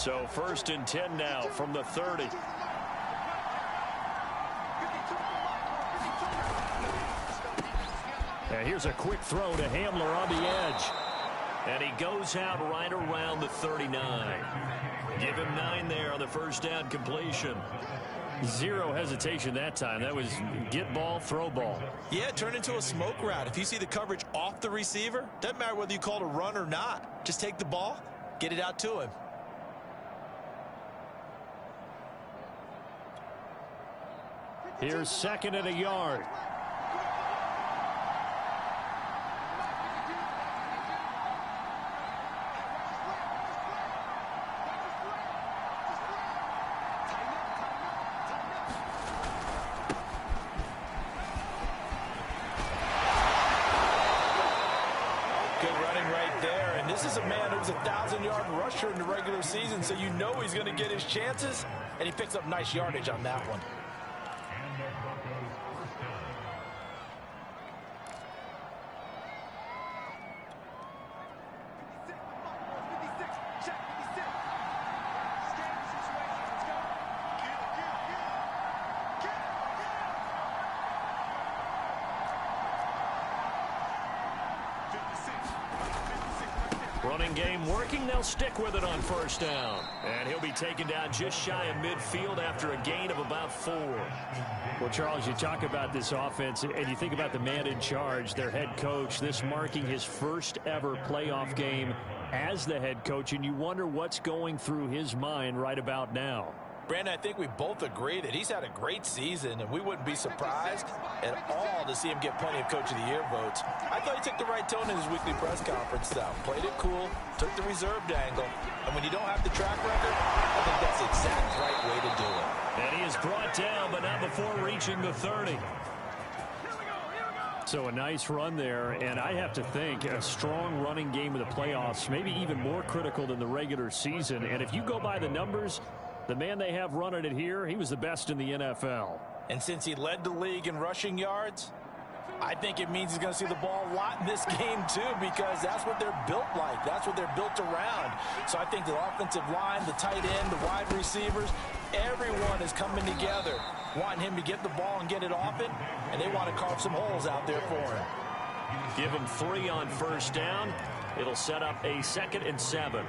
So 1st and 10 now from the 30. And here's a quick throw to Hamler on the edge. And he goes out right around the 39. Give him 9 there on the first down completion. Zero hesitation that time. That was get ball, throw ball. Yeah, turn into a smoke route. If you see the coverage off the receiver, doesn't matter whether you call it a run or not. Just take the ball, get it out to him. Here's 2nd and a yard. In the regular season, so you know he's going to get his chances, and he picks up nice yardage on that one. Running game working. They'll stick with it on 1st down. And he'll be taken down just shy of midfield after a gain of about 4. Well, Charles, you talk about this offense, and you think about the man in charge, their head coach, this marking his first ever playoff game as the head coach, and you wonder what's going through his mind right about now. Brandon, I think we both agree that he's had a great season, and we wouldn't be surprised at all to see him get plenty of Coach of the Year votes. I thought he took the right tone in his weekly press conference, though. Played it cool, took the reserved angle, and when you don't have the track record, I think that's the exact right way to do it. And he is brought down, but not before reaching the 30. So a nice run there, and I have to think a strong running game of the playoffs, maybe even more critical than the regular season. And if you go by the numbers, the man they have running it here, he was the best in the NFL. And since he led the league in rushing yards, I think it means he's going to see the ball a lot in this game, too, because that's what they're built like. That's what they're built around. So I think the offensive line, the tight end, the wide receivers, everyone is coming together, wanting him to get the ball and get it often, and they want to carve some holes out there for him. Give him 3 on 1st down. It'll set up a 2nd and 7.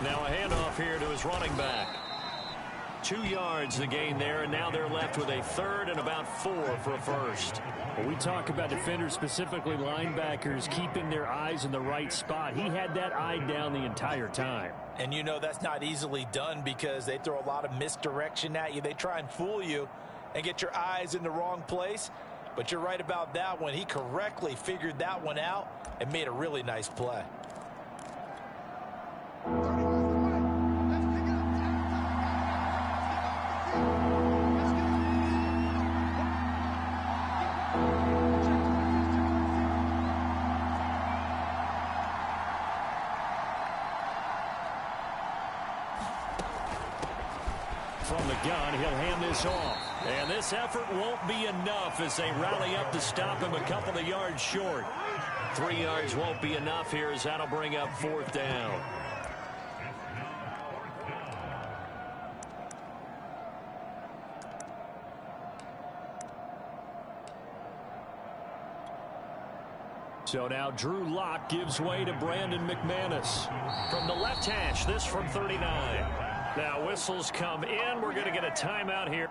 Now a handoff here to his running back. 2 yards the gain there, and now they're left with a 3rd and about 4 for a first. Well, we talk about defenders, specifically linebackers, keeping their eyes in the right spot. He had that eye down the entire time. And you know that's not easily done because they throw a lot of misdirection at you. They try and fool you and get your eyes in the wrong place. But you're right about that one. He correctly figured that one out and made a really nice play. From the gun, he'll hand this off. And this effort won't be enough as they rally up to stop him a couple of yards short. 3 yards won't be enough here as that'll bring up 4th down. So now Drew Lock gives way to Brandon McManus. From the left hash, this from 39. Now whistles come in. We're going to get a timeout here.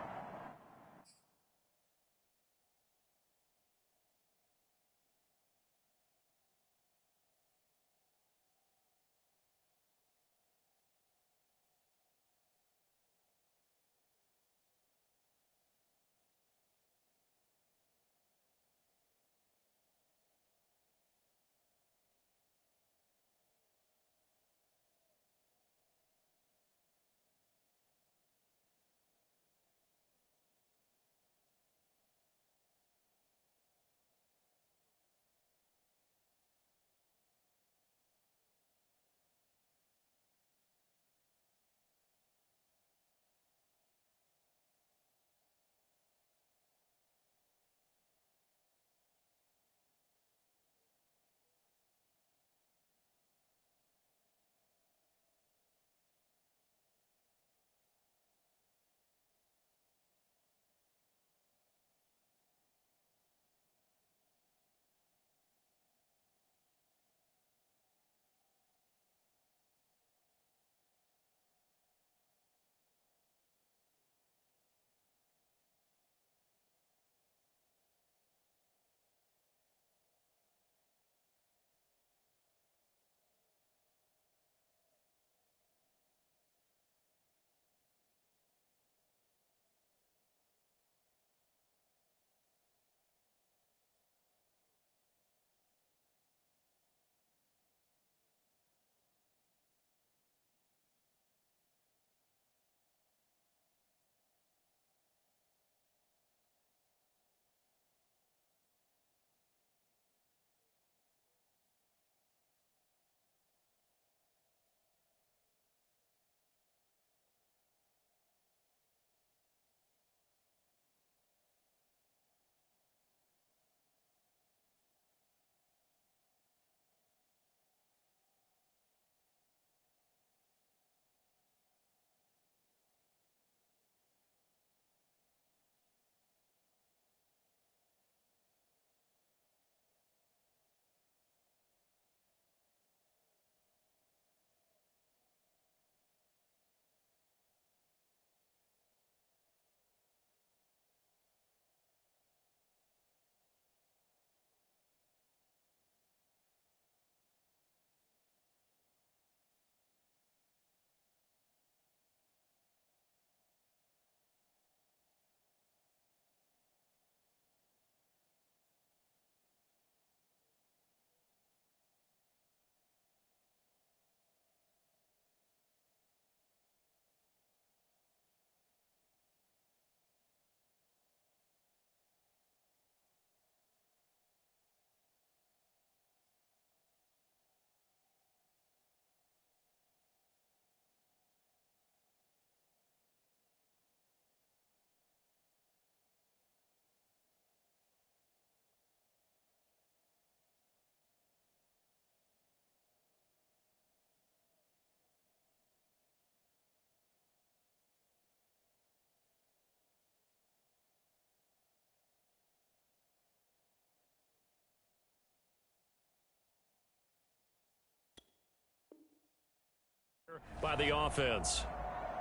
By the offense.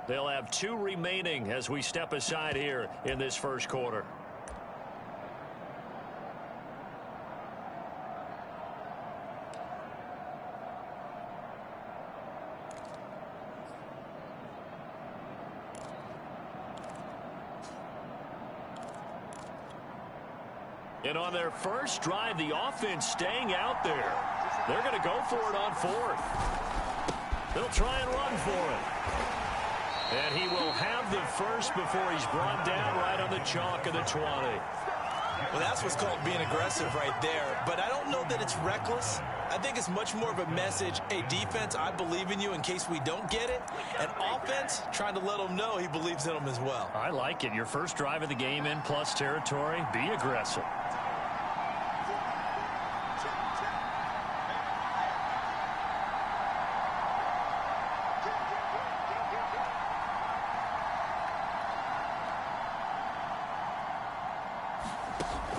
They'll have 2 remaining as we step aside here in this first quarter. And on their first drive, the offense staying out there. They're going to go for it on 4th. They'll try and run for it. And he will have the first before he's brought down right on the chalk of the 20. Well, that's what's called being aggressive right there. But I don't know that it's reckless. I think it's much more of a message, hey, defense, I believe in you in case we don't get it. And offense, trying to let him know he believes in him as well. I like it. Your first drive of the game in plus territory, be aggressive.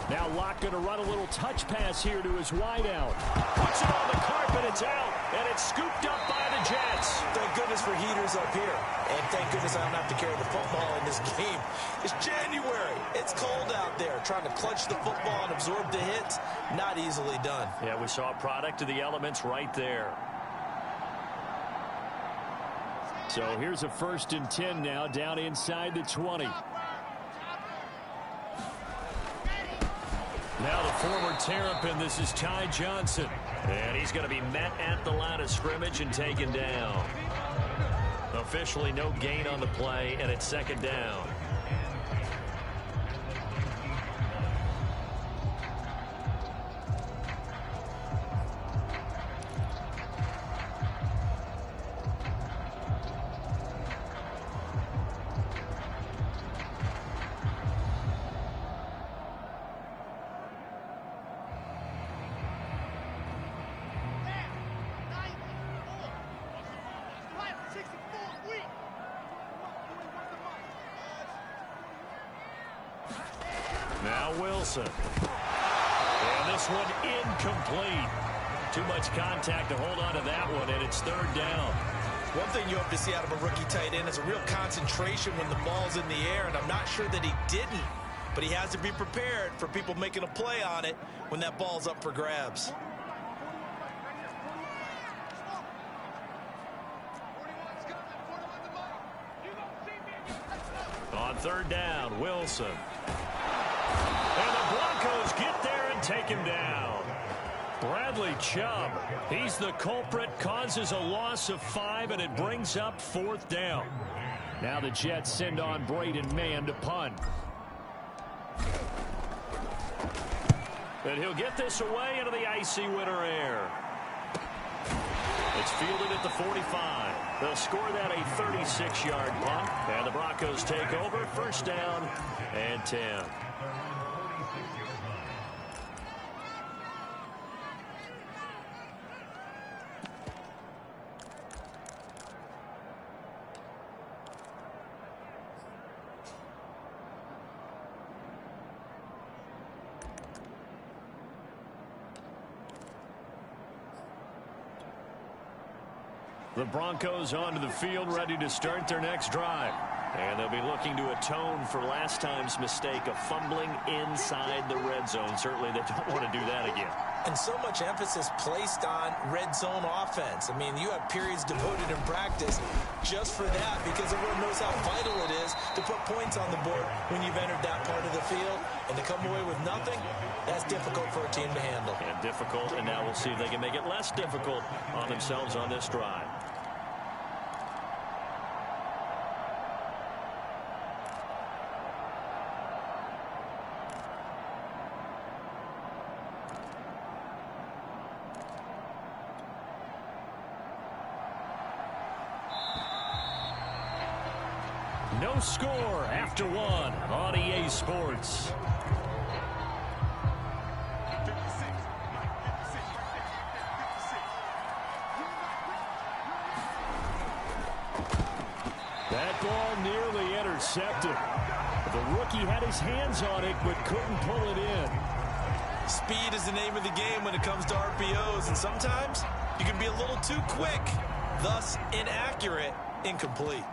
Now Locke going to run a little touch pass here to his wideout. Puts it on the carpet, it's out, and it's scooped up by the Jets. Thank goodness for heaters up here. And thank goodness I don't have to carry the football in this game. It's January. It's cold out there. Trying to clutch the football and absorb the hits, not easily done. Yeah, we saw a product of the elements right there. So here's a 1st and 10 now down inside the 20. Now the former Terrapin, this is Ty Johnson. And he's going to be met at the line of scrimmage and taken down. Officially no gain on the play, and it's 2nd down. Now Wilson. And this one incomplete. Too much contact to hold on to that one, and it's 3rd down. One thing you hope to see out of a rookie tight end is a real concentration when the ball's in the air, and I'm not sure that he didn't. But he has to be prepared for people making a play on it when that ball's up for grabs. On 3rd down, Wilson. And the Broncos get there and take him down. Bradley Chubb, he's the culprit, causes a loss of 5, and it brings up 4th down. Now the Jets send on Braden Mann to punt. And he'll get this away into the icy winter air. It's fielded at the 45. They'll score that a 36-yard punt. And the Broncos take over, 1st down and 10. The Broncos onto the field, ready to start their next drive. And they'll be looking to atone for last time's mistake of fumbling inside the red zone. Certainly they don't want to do that again. And so much emphasis placed on red zone offense. I mean, you have periods devoted in practice just for that, because everyone knows how vital it is to put points on the board when you've entered that part of the field. And to come away with nothing, that's difficult for a team to handle. And difficult, and now we'll see if they can make it less difficult on themselves on this drive. No score after 1 on EA Sports. That ball nearly intercepted. The rookie had his hands on it but couldn't pull it in. Speed is the name of the game when it comes to RPOs, and sometimes you can be a little too quick. thus inaccurate, incomplete.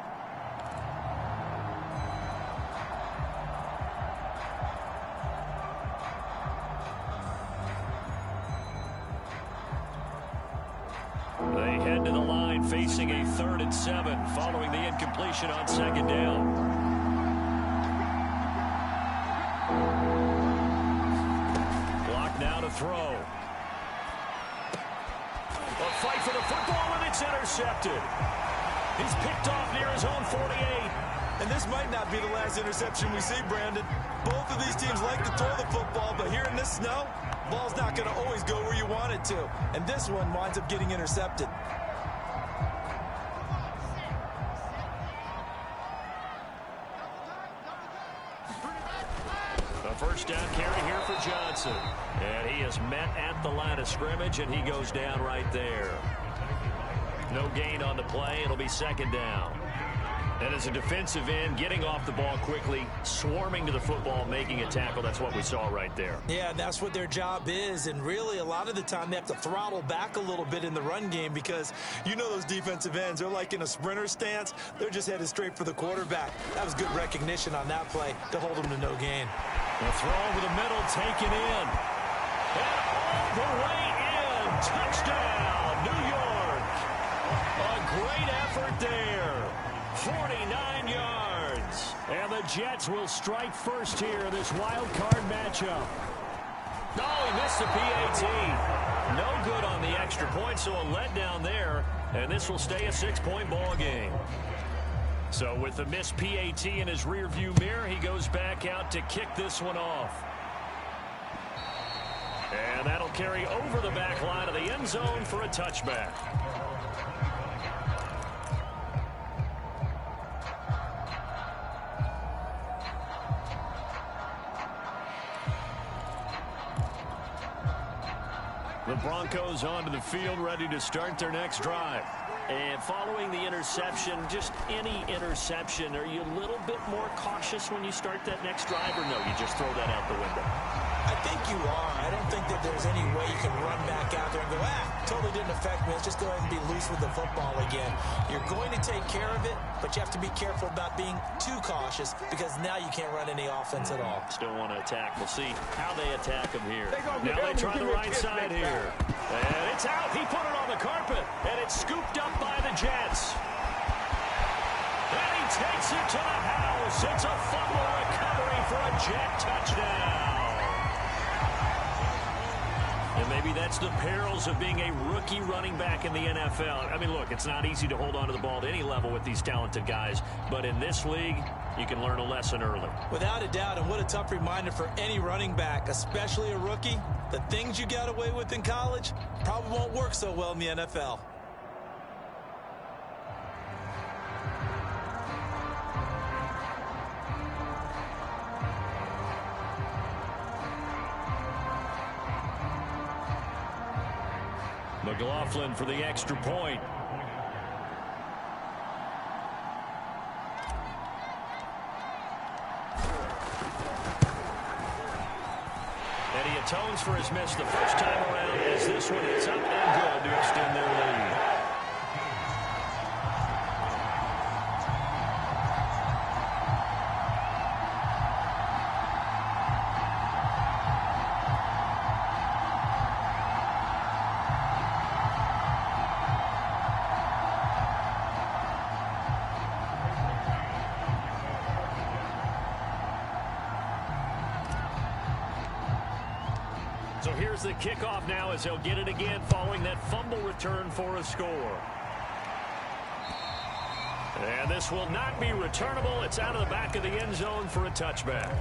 They head to the line facing a 3rd and 7 following the incompletion on 2nd down. Block now to throw. A fight for the football, and it's intercepted. He's picked off near his own 48. And this might not be the last interception we see, Brandon. Both of these teams like to throw the football, but here in this snow, ball's not going to always go where you want it to. And this one winds up getting intercepted. A first down carry here for Johnson. And he is met at the line of scrimmage, and he goes down right there. No gain on the play. It'll be 2nd down. And as a defensive end, getting off the ball quickly, swarming to the football, making a tackle, that's what we saw right there. Yeah, that's what their job is. And really, a lot of the time, they have to throttle back a little bit in the run game because you know those defensive ends, they're like in a sprinter stance. They're just headed straight for the quarterback. That was good recognition on that play to hold them to no gain. The throw over the middle, taken in. And all the way in. Touchdown, New York. A great effort there. 49 yards. And the Jets will strike first here in this wild card matchup. Oh, he missed the PAT. No good on the extra point, so a letdown there. And this will stay a 6-point ball game. So with the missed PAT in his rearview mirror, he goes back out to kick this one off. And that'll carry over the back line of the end zone for a touchback. The Broncos onto the field, ready to start their next drive. And following the interception, just any interception, are you a little bit more cautious when you start that next drive, or no, you just throw that out the window? I think you are. I don't think that there's any way you can run back out there and go, totally didn't affect me. Let's just go ahead and be loose with the football again. You're going to take care of it, but you have to be careful about being too cautious because now you can't run any offense at all. Still want to attack. We'll see how they attack him here. Now they try the right side here. And it's out. He put it on the carpet, and it's scooped up by the Jets. And he takes it to the house. It's a fumble recovery for a Jet touchdown. And maybe that's the perils of being a rookie running back in the NFL. I mean, look, it's not easy to hold on to the ball at any level with these talented guys. But in this league, you can learn a lesson early. Without a doubt, and what a tough reminder for any running back, especially a rookie. The things you got away with in college probably won't work so well in the NFL. McLaughlin for the extra point. And he atones for his miss the first time around as this one is up and good to extend their lead. So here's the kickoff now as he'll get it again following that fumble return for a score. And this will not be returnable. It's out of the back of the end zone for a touchback.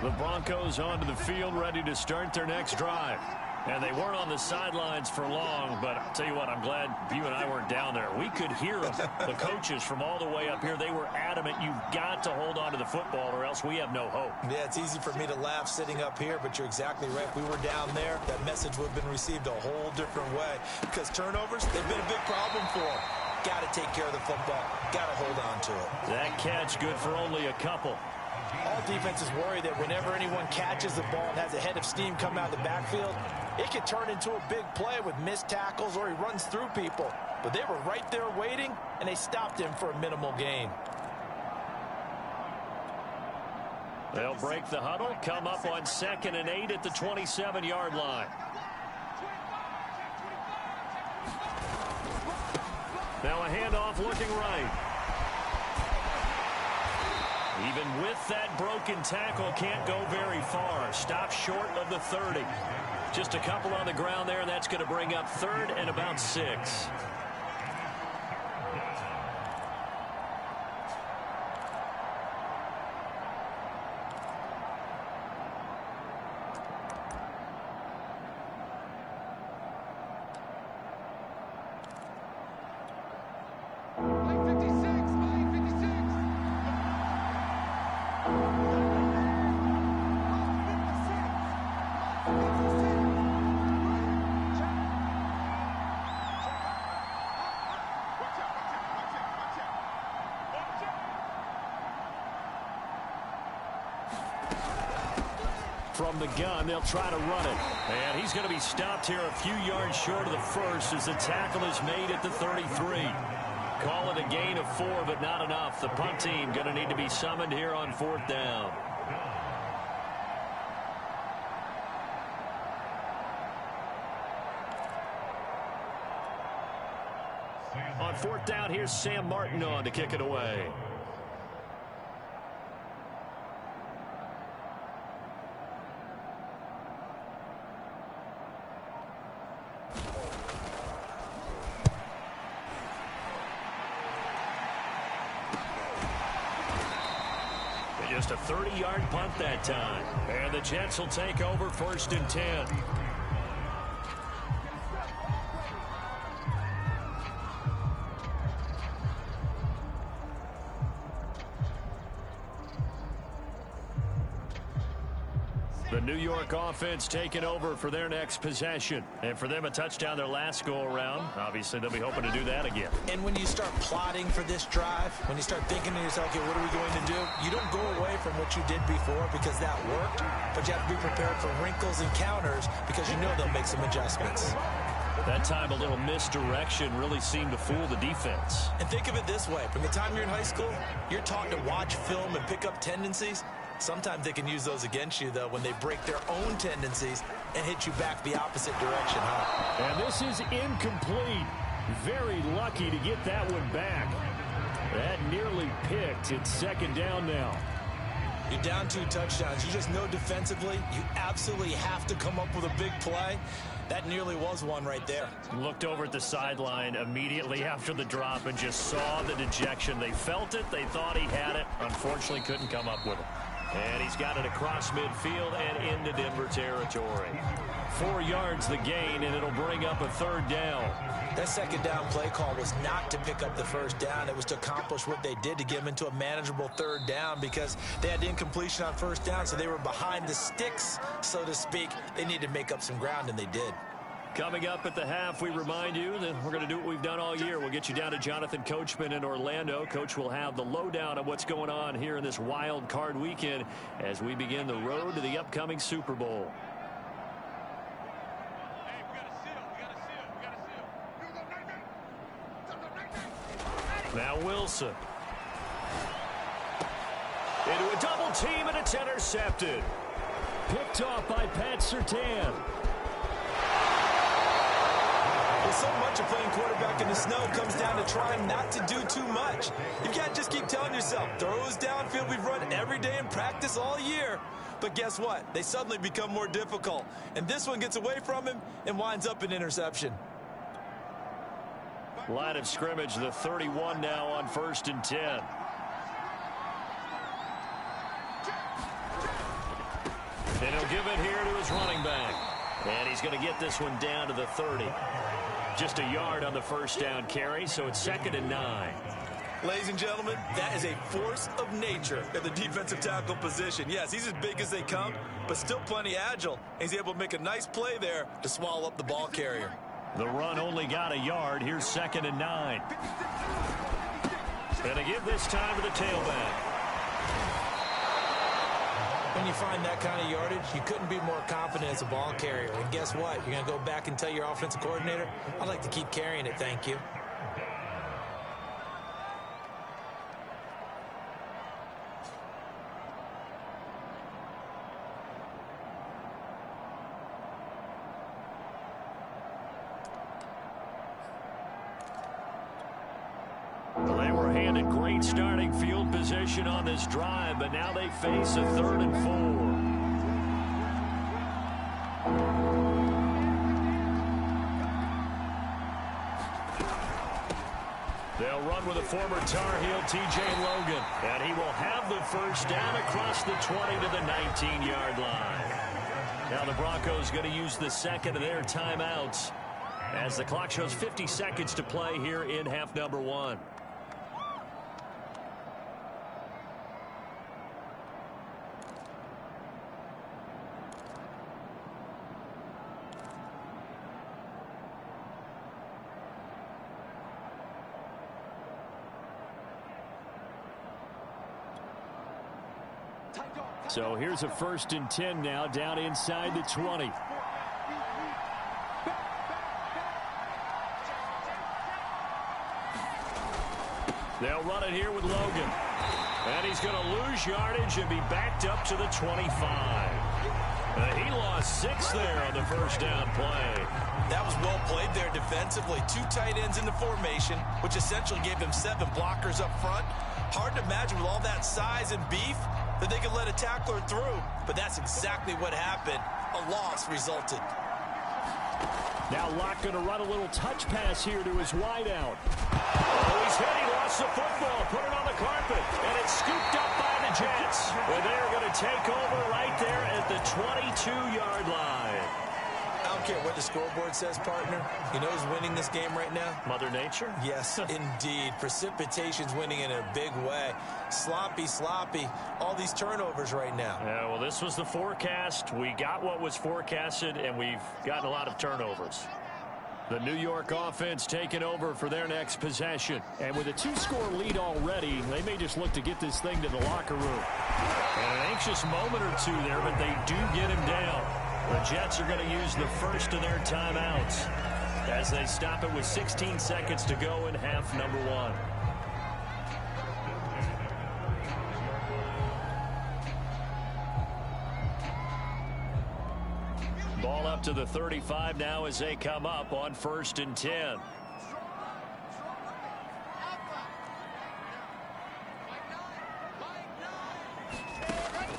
The Broncos onto the field, ready to start their next drive. And they weren't on the sidelines for long, but I'll tell you what, I'm glad you and I weren't down there. We could hear them, the coaches from all the way up here. They were adamant, you've got to hold on to the football or else we have no hope. Yeah, it's easy for me to laugh sitting up here, but you're exactly right. If we were down there, that message would have been received a whole different way. Because turnovers, they've been a big problem for them. got to take care of the football. Got to hold on to it. That catch good for only a couple. All defenses worry that whenever anyone catches the ball and has a head of steam come out of the backfield, it can turn into a big play with missed tackles or he runs through people. But they were right there waiting, and they stopped him for a minimal gain. They'll break the huddle, come up on 2nd and 8 at the 27-yard line. Now a handoff looking right. Even with that broken tackle, can't go very far. Stops short of the 30. Just a couple on the ground there, and that's going to bring up 3rd and about 6. From the gun, they'll try to run it. And he's going to be stopped here a few yards short of the first as the tackle is made at the 33. Call it a gain of 4, but not enough. The punt team going to need to be summoned here on 4th down. On 4th down, here's Sam Martin on to kick it away. Just a 30-yard punt that time. And the Jets will take over 1st and 10. The New York offense taking over for their next possession. And for them, a touchdown their last go-around. Obviously, they'll be hoping to do that again. And when you start plotting for this drive, when you start thinking to yourself, okay, what are we going to do? You don't go away from what you did before because that worked, but you have to be prepared for wrinkles and counters because you know they'll make some adjustments. That time, a little misdirection really seemed to fool the defense. And think of it this way. From the time you're in high school, you're taught to watch film and pick up tendencies. Sometimes they can use those against you, though, when they break their own tendencies and hit you back the opposite direction, huh? And this is incomplete. Very lucky to get that one back. That nearly picked. It's 2nd down now. You're down 2 touchdowns. You just know defensively you absolutely have to come up with a big play. That nearly was one right there. Looked over at the sideline immediately after the drop and just saw the dejection. They felt it. They thought he had it. Unfortunately, couldn't come up with it. And he's got it across midfield and into Denver territory. 4 yards the gain, and it'll bring up a 3rd down. That 2nd down play call was not to pick up the 1st down. It was to accomplish what they did to get them into a manageable 3rd down because they had incompletion on 1st down, so they were behind the sticks, so to speak. They needed to make up some ground, and they did. Coming up at the half, we remind you that we're going to do what we've done all year. We'll get you down to Jonathan Coachman in Orlando. Coach will have the lowdown of what's going on here in this wild card weekend as we begin the road to the upcoming Super Bowl. Now Wilson. Into a double team, and it's intercepted. Picked off by Pat Surtain. So much of playing quarterback in the snow comes down to trying not to do too much. You can't just keep telling yourself, throws downfield we've run every day in practice all year. But guess what? They suddenly become more difficult. And this one gets away from him and winds up an interception. Line of scrimmage, the 31 now on 1st and 10. And he'll give it here to his running back. And he's going to get this one down to the 30. Just a yard on the 1st down carry, so it's 2nd and 9. Ladies and gentlemen, that is a force of nature at the defensive tackle position. Yes, he's as big as they come, but still plenty agile. He's able to make a nice play there to swallow up the ball carrier. The run only got a yard. Here's 2nd and 9. And to give this time to the tailback. When you find that kind of yardage, you couldn't be more confident as a ball carrier. And guess what? You're going to go back and tell your offensive coordinator, I'd like to keep carrying it, thank you. Well, they were handed great starting field position on this drive, but now they face a 3rd and 4. They'll run with a former Tar Heel, T.J. Logan, and he will have the first down across the 20 to the 19-yard line. Now the Broncos going to use the second of their timeouts as the clock shows 50 seconds to play here in half number 1. So here's a 1st and 10 now down inside the 20. They'll run it here with Logan. And he's going to lose yardage and be backed up to the 25. He lost 6 there on the first down play. That was well played there defensively. 2 tight ends in the formation, which essentially gave him 7 blockers up front. Hard to imagine with all that size and beef that they could let a tackler through. But that's exactly what happened. A loss resulted. Now Locke going to run a little touch pass here to his wideout. Oh, he's hit. He lost the football. Put it on the carpet. And it's scooped up by the Jets. And they're going to take over right there at the 22-yard line. I don't care what the scoreboard says, partner. You know who's winning this game right now? Mother Nature? Yes, indeed. Precipitation's winning in a big way. Sloppy, all these turnovers right now. Yeah, well, this was the forecast. We got what was forecasted, and we've gotten a lot of turnovers. The New York offense taking over for their next possession. And with a 2-score lead already, they may just look to get this thing to the locker room. And an anxious moment or two there, but they do get him down. The Jets are going to use the first of their timeouts as they stop it with 16 seconds to go in half number 1. Ball up to the 35 now as they come up on 1st and 10.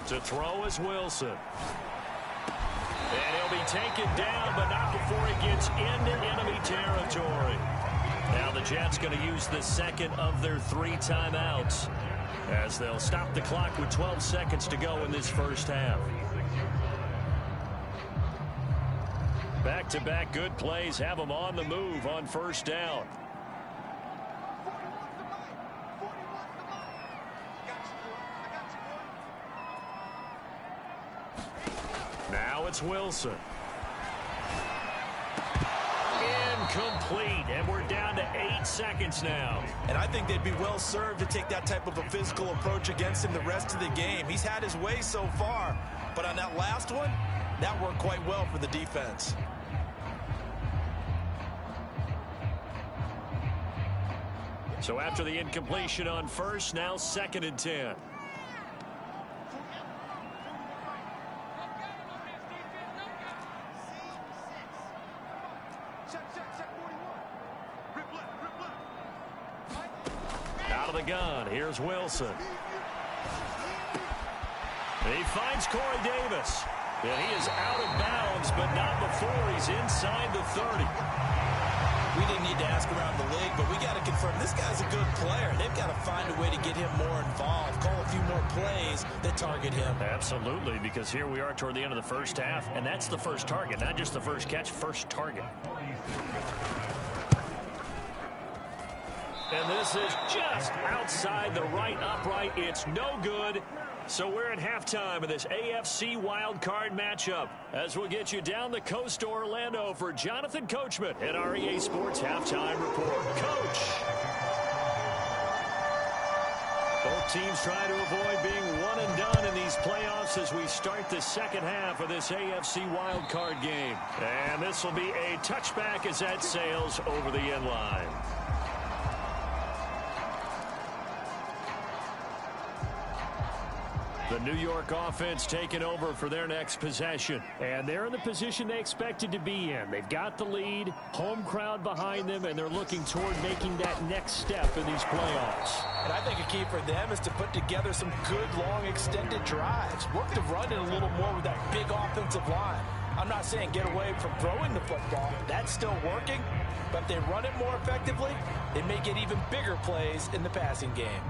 To throw is Wilson. And he'll be taken down, but not before he gets into enemy territory. Now the Jets going to use the second of their 3 timeouts as they'll stop the clock with 12 seconds to go in this first half. Back-to-back good plays have them on the move on 1st down. Now it's Wilson. Incomplete, and we're down to 8 seconds now. And I think they'd be well served to take that type of a physical approach against him the rest of the game. He's had his way so far, but on that last one, that worked quite well for the defense. So after the incompletion on 1st, now 2nd and 10. Out of the gun, here's Wilson. He finds Corey Davis. And he is out of bounds, but not before he's inside the 30. We didn't need to ask around the league, but we got to confirm this guy's a good player. They've got to find a way to get him more involved, call a few more plays that target him. Absolutely, because here we are toward the end of the first half, and that's the first target, not just the first catch, first target. And this is just outside the right upright. It's no good. So we're at halftime of this AFC wildcard matchup as we'll get you down the coast to Orlando for Jonathan Coachman at our EA Sports Halftime Report. Coach! Both teams trying to avoid being one and done in these playoffs as we start the second half of this AFC wildcard game. And this will be a touchback as that sails over the end line. The New York offense taking over for their next possession. And they're in the position they expected to be in. They've got the lead, home crowd behind them, and they're looking toward making that next step in these playoffs. And I think a key for them is to put together some good, long, extended drives. Work the run in a little more with that big offensive line. I'm not saying get away from throwing the football. That's still working. But if they run it more effectively, they may get even bigger plays in the passing game.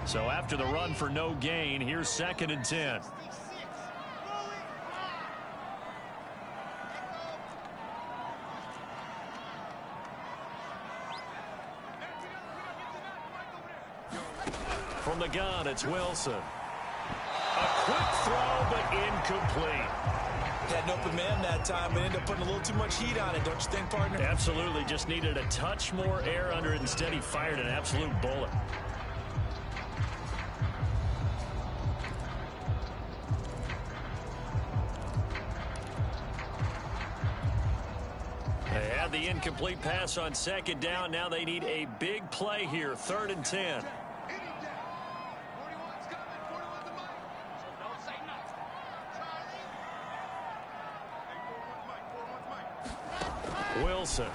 So after the run for no gain, here's 2nd and 10. From the gun, it's Wilson. A quick throw, but incomplete. Had an open man that time, but ended up putting a little too much heat on it, don't you think, partner? Absolutely. Just needed a touch more air under it. Instead, he fired an absolute bullet. They had the incomplete pass on 2nd down. Now they need a big play here. 3rd and 10. Wilson.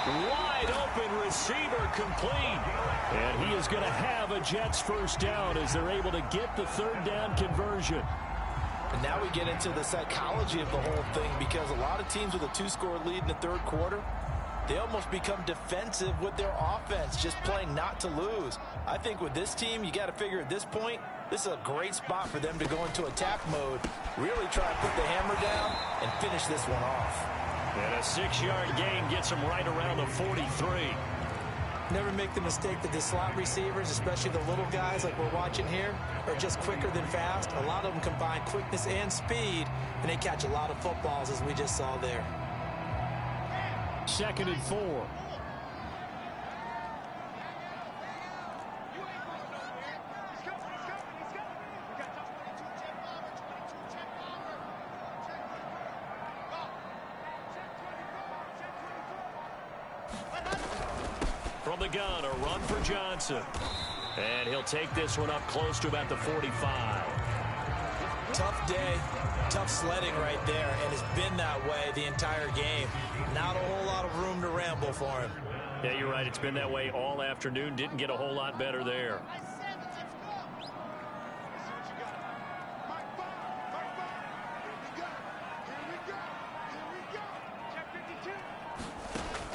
Wide open receiver complete. And he is going to have a Jets first down as they're able to get the 3rd down conversion. And now we get into the psychology of the whole thing, because a lot of teams with a 2-score lead in the 3rd quarter, they almost become defensive with their offense, just playing not to lose. I think with this team, you got to figure at this point, this is a great spot for them to go into attack mode, really try to put the hammer down and finish this one off. And a 6-yard gain gets them right around the 43. Never make the mistake that the slot receivers, especially the little guys like we're watching here, are just quicker than fast. A lot of them combine quickness and speed, and they catch a lot of footballs, as we just saw there. 2nd and 4. From the gun, a run for Johnson. And he'll take this one up close to about the 45. Tough day, tough sledding right there, and it's been that way the entire game. Not a whole lot of room to ramble for him. Yeah, you're right. It's been that way all afternoon. Didn't get a whole lot better there.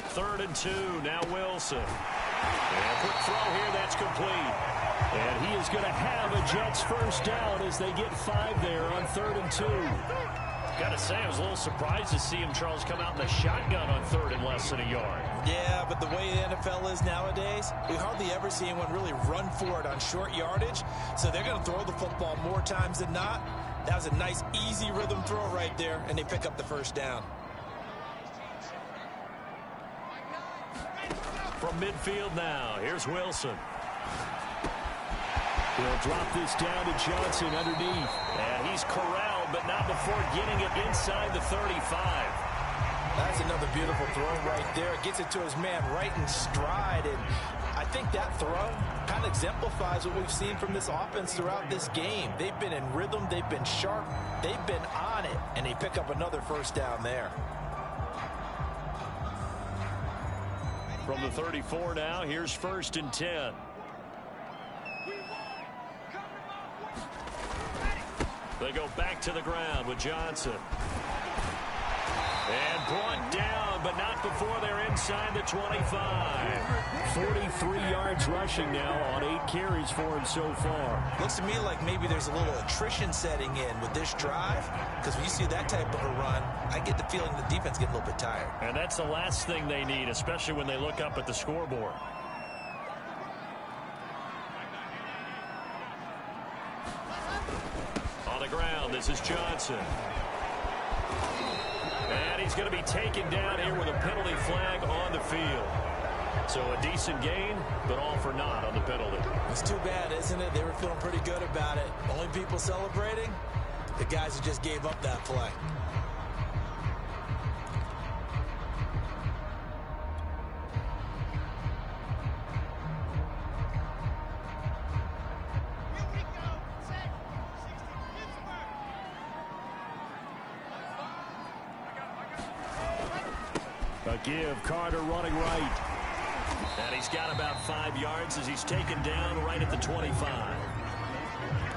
Third and 2, now Wilson. And quick throw here, that's complete. And he is going to have a Jets first down as they get 5 there on 3rd and 2. Got to say, I was a little surprised to see him, Charles, come out in the shotgun on 3rd and less than a yard. Yeah, but the way the NFL is nowadays, we hardly ever see anyone really run for it on short yardage. So they're going to throw the football more times than not. That was a nice, easy rhythm throw right there, and they pick up the first down. From midfield now, here's Wilson. He'll drop this down to Johnson underneath. And he's corralled, but not before getting it inside the 35. That's another beautiful throw right there. It gets it to his man right in stride. And I think that throw kind of exemplifies what we've seen from this offense throughout this game. They've been in rhythm. They've been sharp. They've been on it. And they pick up another first down there. From the 34 now, here's 1st and 10. They go back to the ground with Johnson. And brought down but not before they're inside the 25. 43 yards rushing now on 8 carries for him so far. Looks to me like maybe there's a little attrition setting in with this drive, because when you see that type of a run, I get the feeling the defense gets a little bit tired. And that's the last thing they need, especially when they look up at the scoreboard. On the ground, this is Johnson. And he's going to be taken down here with a penalty flag on the field. So a decent gain, but all for naught on the penalty. It's too bad, isn't it? They were feeling pretty good about it. Only people celebrating, the guys who just gave up that play. A give, Carter running right. And he's got about 5 yards as he's taken down right at the 25.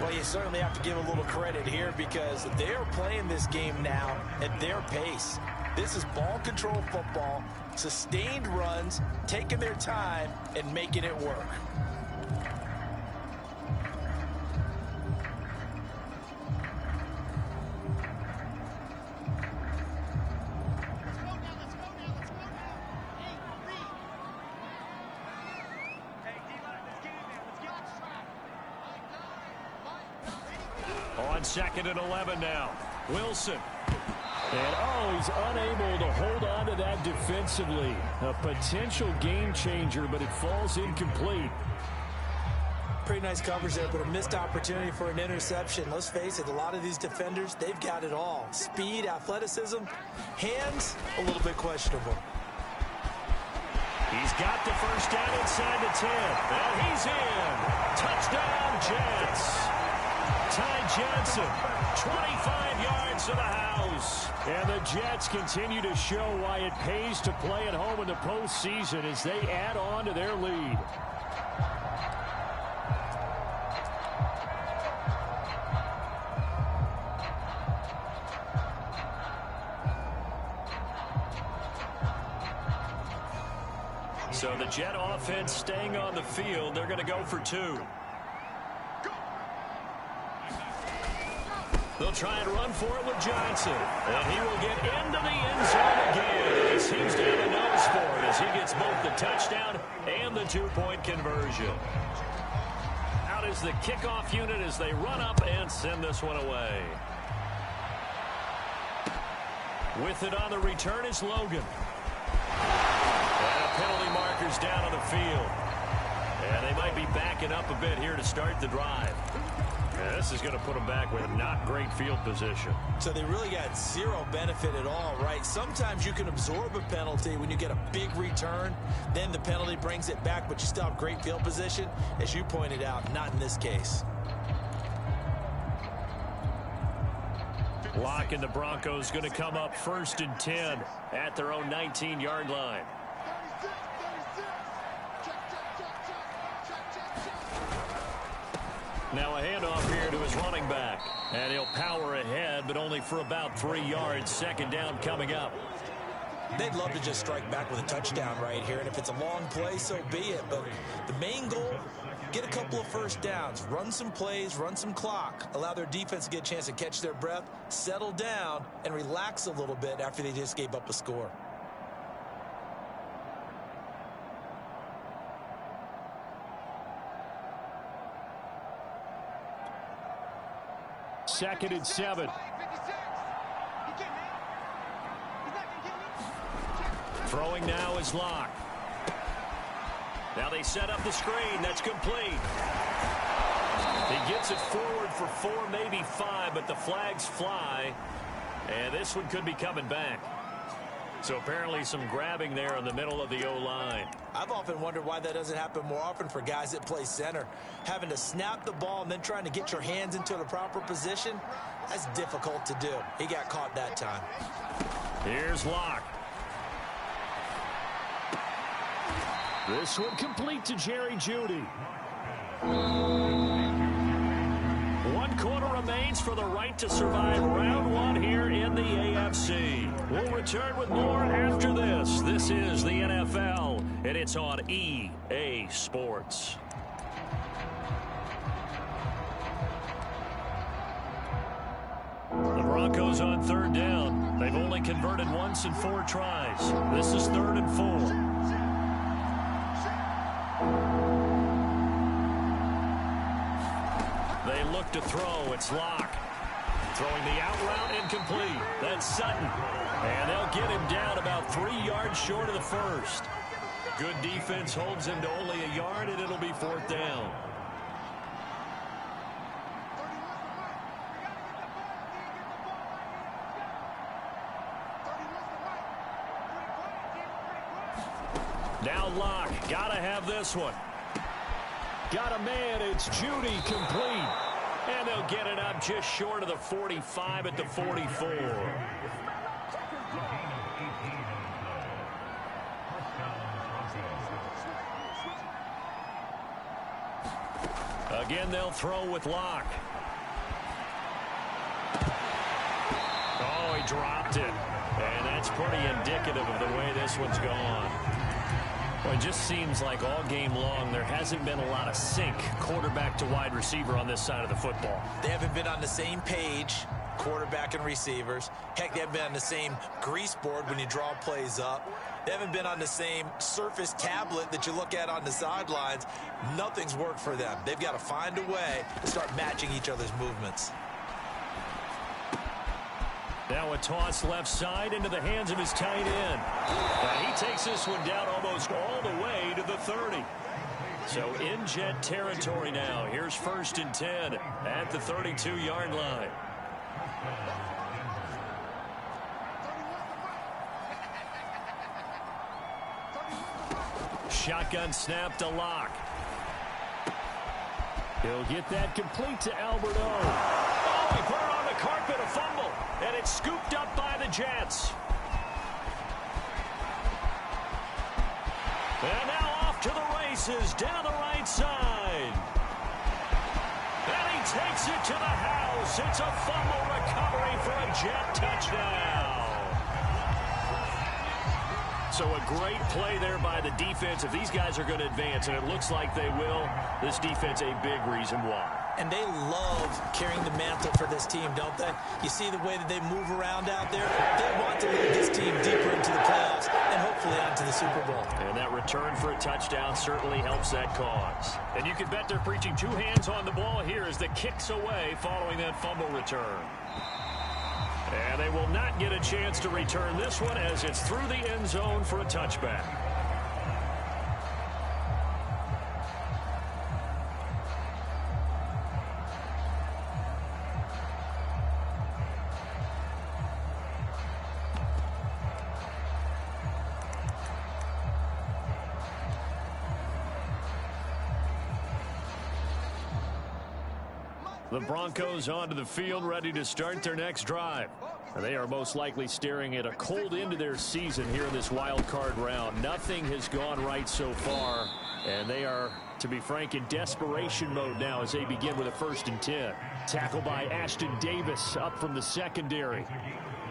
Well, you certainly have to give a little credit here because they're playing this game now at their pace. This is ball control football, sustained runs, taking their time, and making it work. On 2nd and 11 now. Wilson. And, oh, he's unable to hold on to that defensively. A potential game changer, but it falls incomplete. Pretty nice coverage there, but a missed opportunity for an interception. Let's face it, a lot of these defenders, they've got it all. Speed, athleticism, hands, a little bit questionable. He's got the first down inside the 10. And he's in. Touchdown, Jets. Ty Johnson, 25 yards to the house. And the Jets continue to show why it pays to play at home in the postseason as they add on to their lead. So the Jet offense staying on the field. They're going to go for 2. They'll try and run for it with Johnson. And he will get into the end zone again. He seems to have a nose for it as he gets both the touchdown and the 2-point conversion. Out is the kickoff unit as they run up and send this one away. With it on the return is Logan. And a penalty marker's down on the field. And they might be backing up a bit here to start the drive. Yeah, this is going to put them back with not great field position. So they really got zero benefit at all, right? Sometimes you can absorb a penalty when you get a big return. Then the penalty brings it back, but you still have great field position. As you pointed out, not in this case. Lock and the Broncos going to come up 1st and 10 at their own 19-yard line. Now a handoff here to his running back. And he'll power ahead, but only for about 3 yards. 2nd down coming up. They'd love to just strike back with a touchdown right here. And if it's a long play, so be it. But the main goal, get a couple of first downs. Run some plays, run some clock. Allow their defense to get a chance to catch their breath, settle down, and relax a little bit after they just gave up a score. 2nd and 7. Throwing now is Locke. Now they set up the screen. That's complete. He gets it forward for 4, maybe 5, but the flags fly. And this one could be coming back. So apparently some grabbing there in the middle of the O-line. I've often wondered why that doesn't happen more often for guys that play center. Having to snap the ball and then trying to get your hands into the proper position, that's difficult to do. He got caught that time. Here's Locke. This one complete to Jerry Jeudy. 1 quarter remains for the right to survive round 1 here in the AFC. We'll return with more after this. This is the NFL, and it's on EA Sports. The Broncos on third down. They've only converted once in 4 tries. This is 3rd and 4. They look to throw. It's Locke. Throwing the out route incomplete. That's Sutton. And they'll get him down about 3 yards short of the first. Good defense holds him to only a yard, and it'll be 4th down. Now Locke. Gotta have this one. Got a man. It's Judy complete. And they'll get it up just short of the 45 at the 44. Again, they'll throw with Locke. Oh, he dropped it. And that's pretty indicative of the way this one's gone. Well, it just seems like all game long there hasn't been a lot of sync quarterback to wide receiver on this side of the football. They haven't been on the same page, quarterback and receivers. Heck, they haven't been on the same grease board when you draw plays up. They haven't been on the same surface tablet that you look at on the sidelines. Nothing's worked for them. They've got to find a way to start matching each other's movements. Now a toss left side into the hands of his tight end. And he takes this one down almost all the way to the 30. So in Jet territory now. Here's 1st and 10 at the 32-yard line. Shotgun snap to Locke. He'll get that complete to Alberto. Oh, he put it on the carpet, a fumble. And it's scooped up by the Jets. And now off to the races down the right side. And he takes it to the house. It's a fumble recovery for a Jet touchdown. So a great play there by the defense. If these guys are going to advance, and it looks like they will, this defense a big reason why. And they love carrying the mantle for this team, don't they? You see the way that they move around out there? They want to lead this team deeper into the playoffs and hopefully onto the Super Bowl. And that return for a touchdown certainly helps that cause. And you can bet they're preaching 2 hands on the ball here as the kick's away following that fumble return. And they will not get a chance to return this one as it's through the end zone for a touchback. The Broncos onto the field, ready to start their next drive. They are most likely staring at a cold end to their season here in this wild card round. Nothing has gone right so far, and they are, to be frank, in desperation mode now as they begin with a 1st and 10. Tackle by Ashton Davis up from the secondary.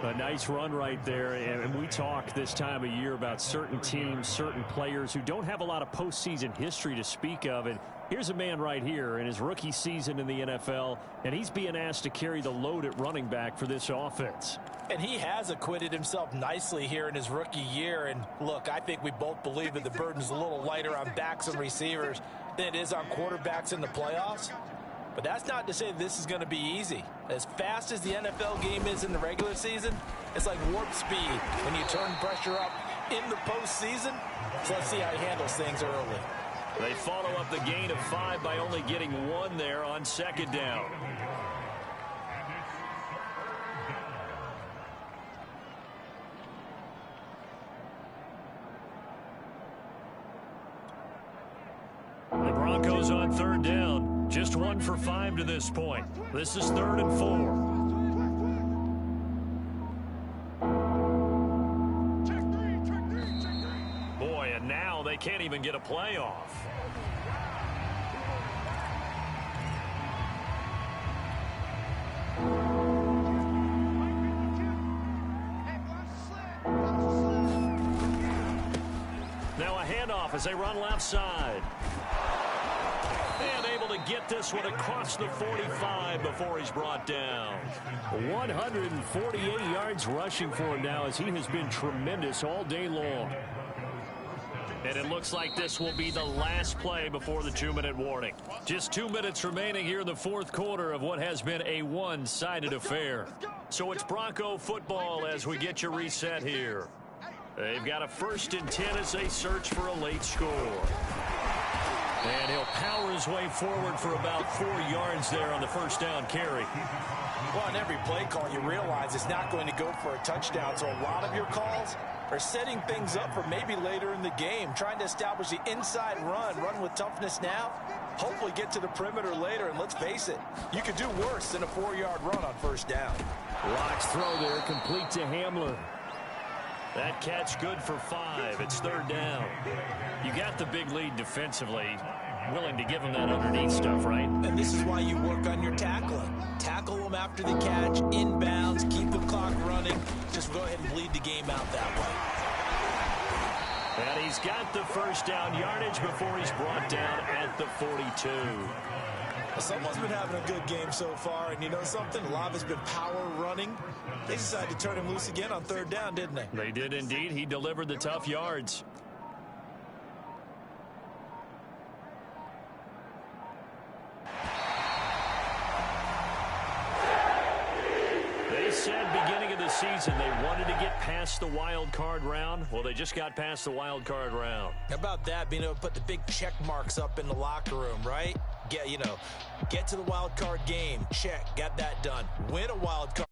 A nice run right there, and we talk this time of year about certain teams, certain players who don't have a lot of postseason history to speak of, and here's a man right here in his rookie season in the NFL, and he's being asked to carry the load at running back for this offense. And he has acquitted himself nicely here in his rookie year, and look, I think we both believe that the burden's a little lighter on backs and receivers than it is on quarterbacks in the playoffs. But that's not to say this is going to be easy. As fast as the NFL game is in the regular season, it's like warp speed when you turn pressure up in the postseason. So let's see how he handles things early. They follow up the gain of 5 by only getting 1 there on 2nd down. The Broncos on 3rd down. Just 1 for 5 to this point. This is 3rd and 4. Boy, and now they can't even get a play off. handoff as they run left side. And able to get this one across the 45 before he's brought down. 148 yards rushing for him now as he has been tremendous all day long. And it looks like this will be the last play before the 2-minute warning. Just 2 minutes remaining here in the fourth quarter of what has been a one-sided affair. So it's Bronco football as we get you reset here. They've got a 1st and 10 as they search for a late score. And he'll power his way forward for about 4 yards there on the first down carry. Well, on every play call, you realize it's not going to go for a touchdown. So a lot of your calls are setting things up for maybe later in the game, trying to establish the inside run with toughness now, hopefully get to the perimeter later. And let's face it, you could do worse than a 4-yard run on first down. Locke's throw there, complete to Hamler. That catch good for 5. It's 3rd down. You got the big lead defensively. Willing to give him that underneath stuff, right? And this is why you work on your tackling. Tackle them after the catch, inbounds, keep the clock running. Just go ahead and bleed the game out that way. And he's got the first down yardage before he's brought down at the 42. Someone's been having a good game so far, and you know something? A lot of it's been power running. They decided to turn him loose again on 3rd down, didn't they? They did indeed. He delivered the tough yards. They said beginning of the season they wanted to get past the wild card round. Well, they just got past the wild card round. How about that, being able to put the big check marks up in the locker room, right? Get to the wild card game. Check. Got that done. Win a wild card.